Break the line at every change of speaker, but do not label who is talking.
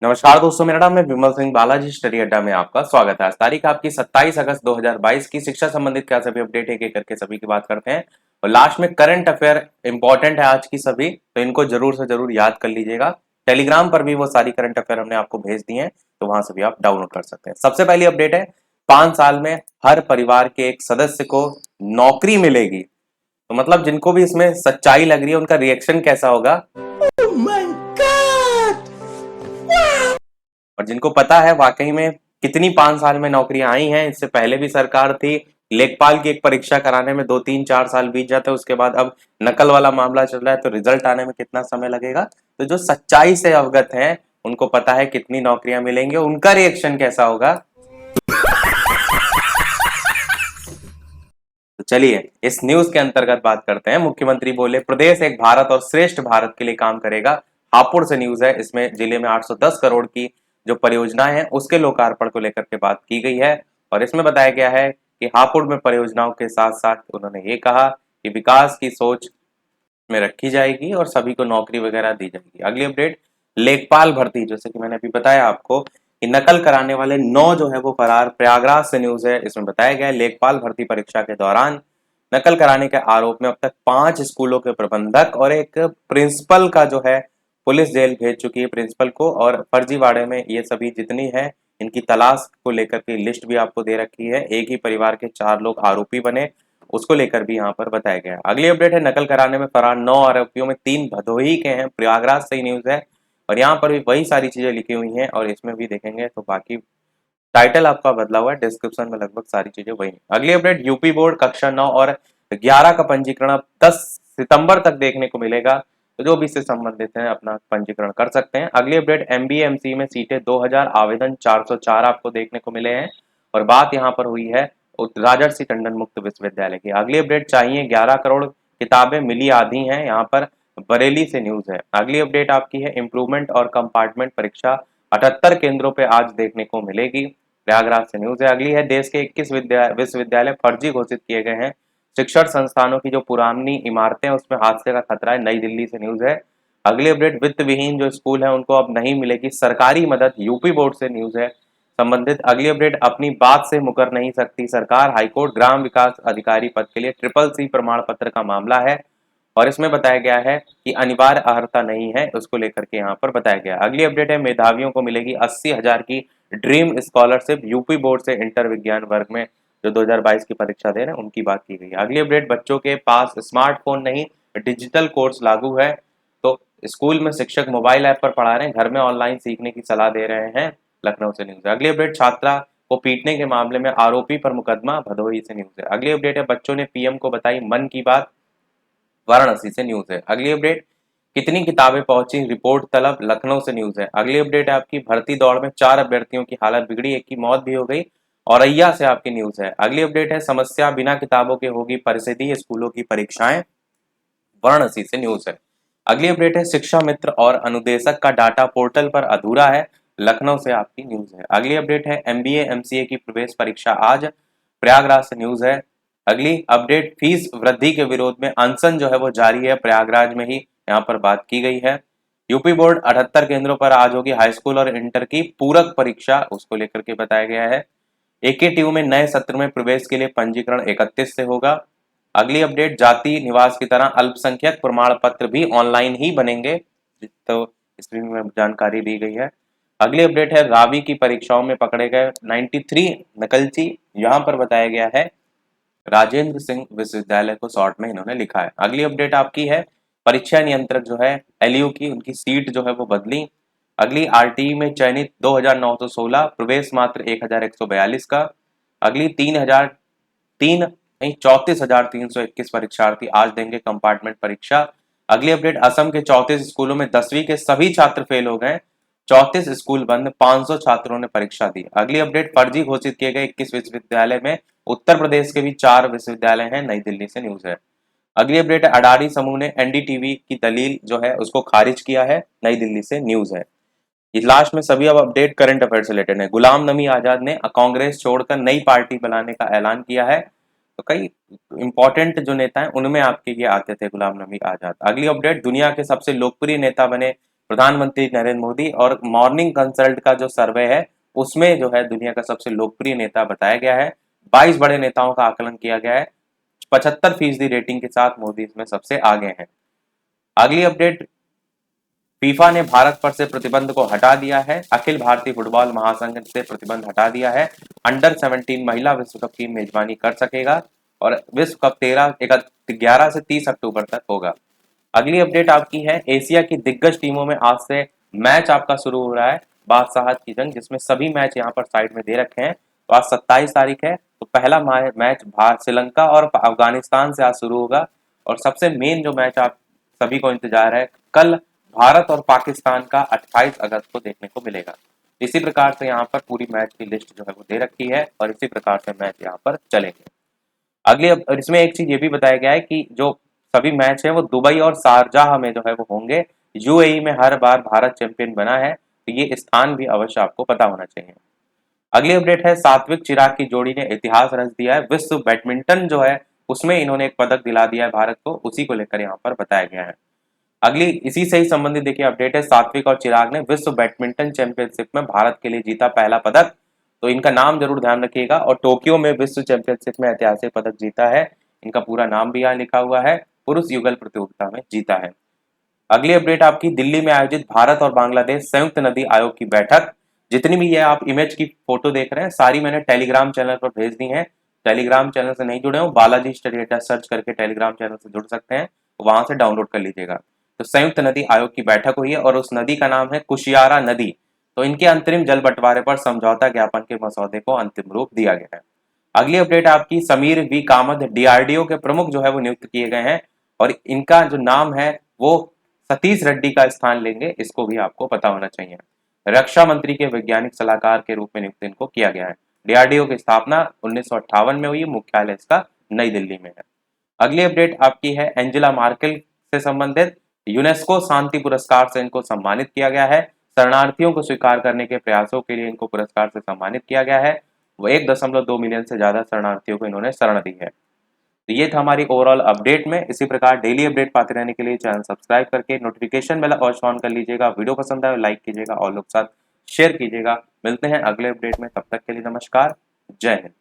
नमस्कार दोस्तों, मेरा नाम है विमल सिंह। बालाजी स्टडी अड्डा में आपका स्वागत है। आज तारीख आपकी 27 अगस्त 2022 की। शिक्षा संबंधित क्या सभी अपडेट एक एक करके सभी की बात करते हैं और लास्ट में करंट अफेयर इंपॉर्टेंट है आज की सभी, तो इनको जरूर से जरूर याद कर लीजिएगा। टेलीग्राम पर भी वो सारी करंट अफेयर हमने आपको भेज दी है, तो वहां से भी आप डाउनलोड कर सकते हैं। सबसे पहली अपडेट है, 5 साल में हर परिवार के एक सदस्य को नौकरी मिलेगी। तो मतलब जिनको भी इसमें सच्चाई लग रही है उनका रिएक्शन कैसा होगा, और जिनको पता है वाकई में कितनी 5 साल में नौकरियां आई हैं। इससे पहले भी सरकार थी, लेखपाल की एक परीक्षा कराने में 2 3 4 साल बीत जाते हैं, उसके बाद अब नकल वाला मामला चल रहा है, तो रिजल्ट आने में कितना समय लगेगा। तो जो सच्चाई से अवगत हैं उनको पता है कितनी नौकरियां मिलेंगी, उनका रिएक्शन कैसा होगा। तो चलिए इस न्यूज के अंतर्गत बात करते हैं। मुख्यमंत्री बोले प्रदेश एक भारत और श्रेष्ठ भारत के लिए काम करेगा। हापुड़ से न्यूज है, इसमें जिले में 810 करोड़ की जो परियोजनाएं हैं उसके लोकार्पण को लेकर के बात की गई है। और इसमें बताया गया है कि हापुड़ में परियोजनाओं के साथ साथ उन्होंने ये कहा कि विकास की सोच में रखी जाएगी और सभी को नौकरी वगैरह दी जाएगी। अगली अपडेट, लेखपाल भर्ती, जैसे कि मैंने अभी बताया आपको कि नकल कराने वाले 9 जो है वो फरार। प्रयागराज से न्यूज है, इसमें बताया गया है लेखपाल भर्ती परीक्षा के दौरान नकल कराने के आरोप में अब तक 5 स्कूलों के प्रबंधक और एक प्रिंसिपल का जो है पुलिस जेल भेज चुकी है प्रिंसिपल को। और फर्जीवाड़े में ये सभी जितनी है इनकी तलाश को लेकर के लिस्ट भी आपको दे रखी है। एक ही परिवार के 4 लोग आरोपी बने, उसको लेकर भी यहाँ पर बताया गया है। अगली अपडेट है, नकल कराने में फरार 9 आरोपियों में 3 भदोही के हैं। प्रयागराज से ही न्यूज है और यहाँ पर भी वही सारी चीजें लिखी हुई हैं और इसमें भी देखेंगे तो बाकी टाइटल आपका बदला हुआ है, डिस्क्रिप्शन में लगभग सारी चीजें वही हैं। अगली अपडेट, यूपी बोर्ड कक्षा 9 और 11 का पंजीकरण अब 10 सितंबर तक देखने को मिलेगा, तो जो भी इससे संबंधित हैं अपना पंजीकरण कर सकते हैं। अगली अपडेट, एमबीए एमसीए में सीटें 2000, आवेदन 404 आपको देखने को मिले हैं और बात यहाँ पर हुई है राजर्षि टंडन मुक्त विश्वविद्यालय की। अगली अपडेट, चाहिए 11 करोड़ किताबें, मिली आधी हैं, यहाँ पर बरेली से न्यूज है। अगली अपडेट आपकी है, इम्प्रूवमेंट और कंपार्टमेंट परीक्षा 78 केंद्रों पे आज देखने को मिलेगी। प्रयागराज से न्यूज है। अगली है, देश के 21 विश्वविद्यालय फर्जी घोषित किए गए हैं। शिक्षण संस्थानों की जो पुरानी इमारतें उसमें हादसे का खतरा है, नई दिल्ली से न्यूज है। अगली अपडेट, वित्त विहीन जो स्कूल है उनको अब नहीं मिलेगी सरकारी मदद, यूपी बोर्ड से न्यूज है संबंधित। अगली अपडेट, अपनी बात से मुकर नहीं सकती सरकार, हाईकोर्ट ग्राम विकास अधिकारी पद के लिए CCC प्रमाण पत्र का मामला है और इसमें बताया गया है कि अनिवार्य अर्हता नहीं है, उसको लेकर के यहाँ पर बताया गया। अगली अपडेट है, मेधावियों को मिलेगी 80,000 की ड्रीम स्कॉलरशिप, यूपी बोर्ड से इंटर विज्ञान वर्ग में जो 2022 की परीक्षा दे रहे हैं उनकी बात की गई है। अगली अपडेट, बच्चों के पास स्मार्टफोन नहीं, डिजिटल कोर्स लागू है। तो स्कूल में शिक्षक मोबाइल ऐप पर पढ़ा रहे हैं, घर में ऑनलाइन सीखने की सलाह दे रहे हैं, लखनऊ से न्यूज है। अगली अपडेट, छात्रा को पीटने के मामले में आरोपी पर मुकदमा, भदोही से न्यूज है। अगली अपडेट है, बच्चों ने पीएम को बताई मन की बात, वाराणसी से न्यूज है। अगली अपडेट, कितनी किताबें पहुंची, रिपोर्ट तलब, लखनऊ से न्यूज है। अगली अपडेट है आपकी, भर्ती दौड़ में 4 अभ्यर्थियों की हालत बिगड़ी, एक की मौत भी हो गई, औरैया से आपकी न्यूज है। अगली अपडेट है, समस्या बिना किताबों के होगी परिषदीय स्कूलों की परीक्षाएं, वाराणसी से न्यूज है। अगली अपडेट है, शिक्षा मित्र और अनुदेशक का डाटा पोर्टल पर अधूरा है, लखनऊ से आपकी न्यूज है। अगली अपडेट है, एमबीए एमसीए की प्रवेश परीक्षा आज, प्रयागराज से न्यूज है। अगली अपडेट, फीस वृद्धि के विरोध में अनशन जो है वो जारी है, प्रयागराज में ही यहाँ पर बात की गई है। यूपी बोर्ड 78 केंद्रों पर आज होगी हाई स्कूल और इंटर की पूरक परीक्षा, उसको लेकर के बताया गया है। एकेटीयू में नए सत्र में प्रवेश के लिए पंजीकरण 31 से होगा। अगली अपडेट, जाति निवास की तरह अल्पसंख्यक प्रमाण पत्र भी ऑनलाइन ही बनेंगे, तो इसमें में जानकारी दी गई है। अगली अपडेट है, रावी की परीक्षाओं में पकड़े गए 93 नकलची, यहाँ पर बताया गया है राजेंद्र सिंह विश्वविद्यालय को शॉर्ट में इन्होंने लिखा है। अगली अपडेट आपकी है, परीक्षा नियंत्रक जो है एलयू की, उनकी सीट जो है वो बदली। अगली आरटीई में चयनित 2916, प्रवेश मात्र 1142 का। अगली 34,321 परीक्षार्थी आज देंगे कंपार्टमेंट परीक्षा। अगली अपडेट, असम के 34 स्कूलों में 10वीं के सभी छात्र फेल हो गए, 34 स्कूल बंद, 500 छात्रों ने परीक्षा दी। अगली अपडेट, फर्जी घोषित किए गए 21 विश्वविद्यालय में उत्तर प्रदेश के भी 4 विश्वविद्यालय हैं, नई दिल्ली से न्यूज है। अगली अपडेट, अडानी समूह ने एनडीटीवी की दलील जो है उसको खारिज किया है, नई दिल्ली से न्यूज है। ये लास्ट में सभी अब अपडेट करंट अफेयर से रिलेटेड है। गुलाम नबी आजाद ने कांग्रेस छोड़कर नई पार्टी बनाने का ऐलान किया है, तो कई इंपॉर्टेंट जो नेता हैं उनमें आपके ये आते थे गुलाम नबी आजाद। अगली अपडेट, दुनिया के सबसे लोकप्रिय नेता बने प्रधानमंत्री नरेंद्र मोदी। और मॉर्निंग कंसल्ट का जो सर्वे है उसमें जो है दुनिया का सबसे लोकप्रिय नेता बताया गया है। 22 बड़े नेताओं का आकलन किया गया है। 75% रेटिंग के साथ मोदी इसमें सबसे आगे हैं। अगली अपडेट, फीफा ने भारत पर से प्रतिबंध को हटा दिया है। अखिल भारतीय फुटबॉल महासंघ से प्रतिबंध हटा दिया है। अंडर 17 महिला विश्व कप की मेजबानी कर सकेगा और विश्व कप 11 से 30 अक्टूबर तक होगा। अगली अपडेट आपकी है, एशिया की दिग्गज टीमों में आज से मैच आपका शुरू हो रहा है, बादशाहत की जंग, जिसमें सभी मैच यहाँ पर साइड में दे रखे हैं। तो आज 27 तारीख है, तो पहला मैच भारत श्रीलंका और अफगानिस्तान से आज शुरू होगा। और सबसे मेन जो मैच आप सभी को इंतजार है, कल भारत और पाकिस्तान का 28 अगस्त को देखने को मिलेगा। इसी प्रकार से यहाँ पर पूरी मैच की लिस्ट जो है वो दे रखी है और इसी प्रकार से मैच यहाँ पर चलेंगे। अगली और इसमें एक चीज ये भी बताया गया है कि जो सभी मैच है वो दुबई और शारजाह में जो है वो होंगे। यूएई में हर बार भारत चैंपियन बना है, तो ये स्थान भी अवश्य आपको पता होना चाहिए। अगली अपडेट है, सात्विक चिराग की जोड़ी ने इतिहास रच दिया है। विश्व बैडमिंटन जो है उसमें इन्होंने एक पदक दिला दिया है भारत को, उसी को लेकर यहाँ पर बताया गया है। अगली इसी से ही संबंधित देखिए अपडेट है, सात्विक और चिराग ने विश्व बैडमिंटन चैंपियनशिप में भारत के लिए जीता पहला पदक। तो इनका नाम जरूर ध्यान रखिएगा। और टोक्यो में विश्व चैंपियनशिप में ऐतिहासिक पदक जीता है, इनका पूरा नाम भी यहाँ लिखा हुआ है, पुरुष युगल प्रतियोगिता में जीता है। अगली अपडेट आपकी, दिल्ली में आयोजित भारत और बांग्लादेश संयुक्त नदी आयोग की बैठक। जितनी भी ये आप इमेज की फोटो देख रहे हैं सारी मैंने टेलीग्राम चैनल पर भेज दी है। टेलीग्राम चैनल से नहीं जुड़े हो, बालाजी स्टडी अटैच सर्च करके टेलीग्राम चैनल से जुड़ सकते हैं, वहां से डाउनलोड कर लीजिएगा। तो संयुक्त नदी आयोग की बैठक हुई है और उस नदी का नाम है कुशियारा नदी। तो इनके अंतरिम जल बंटवारे पर समझौता ज्ञापन के मसौदे को अंतिम रूप दिया गया है। अगली अपडेट आपकी, समीर वी कामत डीआरडीओ के प्रमुख जो है वो नियुक्त किए गए हैं और इनका जो नाम है वो सतीश रेड्डी का स्थान लेंगे, इसको भी आपको पता होना चाहिए। रक्षा मंत्री के वैज्ञानिक सलाहकार के रूप में नियुक्त इनको किया गया है। डीआरडीओ की स्थापना 1958 में हुई, मुख्यालय इसका नई दिल्ली में है। अगली अपडेट आपकी है, एंजेला मार्केल से संबंधित। यूनेस्को शांति पुरस्कार से इनको सम्मानित किया गया है। शरणार्थियों को स्वीकार करने के प्रयासों के लिए इनको पुरस्कार से सम्मानित किया गया है। वो 1.2 मिलियन से ज्यादा शरणार्थियों को इन्होंने शरण दी है। तो ये था हमारी ओवरऑल अपडेट में। इसी प्रकार डेली अपडेट पाते रहने के लिए चैनल सब्सक्राइब करके नोटिफिकेशन बेल ऑन कर लीजिएगा। वीडियो पसंद आए लाइक कीजिएगा और लोग साथ शेयर कीजिएगा। मिलते हैं अगले अपडेट में, तब तक के लिए नमस्कार, जय हिंद।